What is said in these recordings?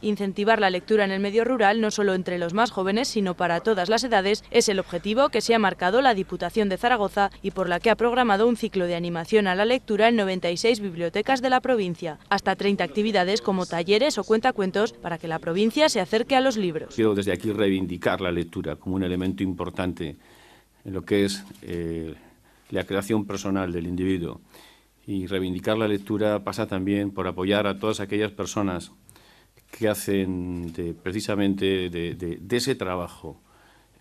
Incentivar la lectura en el medio rural, no solo entre los más jóvenes, sino para todas las edades, es el objetivo que se ha marcado la Diputación de Zaragoza y por la que ha programado un ciclo de animación a la lectura en 96 bibliotecas de la provincia. Hasta 30 actividades como talleres o cuentacuentos para que la provincia se acerque a los libros. Quiero desde aquí reivindicar la lectura como un elemento importante en lo que es la creación personal del individuo. Y reivindicar la lectura pasa también por apoyar a todas aquellas personas que hacen precisamente de ese trabajo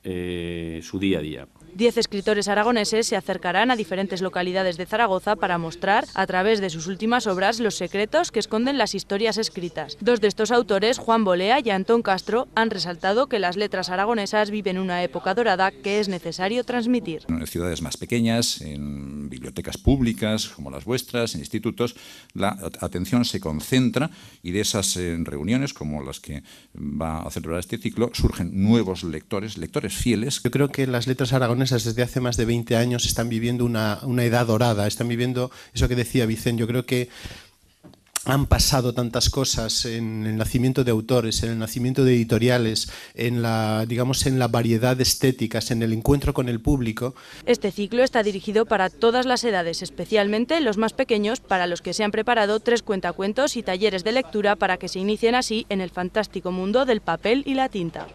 su día a día. 10 escritores aragoneses se acercarán a diferentes localidades de Zaragoza para mostrar, a través de sus últimas obras, los secretos que esconden las historias escritas. Dos de estos autores, Juan Bolea y Antón Castro, han resaltado que las letras aragonesas viven una época dorada que es necesario transmitir. En ciudades más pequeñas, en bibliotecas públicas como las vuestras, en institutos, la atención se concentra y de esas reuniones, como las que va a celebrar este ciclo, surgen nuevos lectores fieles. Yo creo que las letras aragonesas desde hace más de 20 años están viviendo una edad dorada, están viviendo eso que decía Vicente. Yo creo que han pasado tantas cosas en el nacimiento de autores, en el nacimiento de editoriales, en la variedad de estéticas, en el encuentro con el público. Este ciclo está dirigido para todas las edades, especialmente los más pequeños, para los que se han preparado 3 cuentacuentos y talleres de lectura para que se inicien así en el fantástico mundo del papel y la tinta.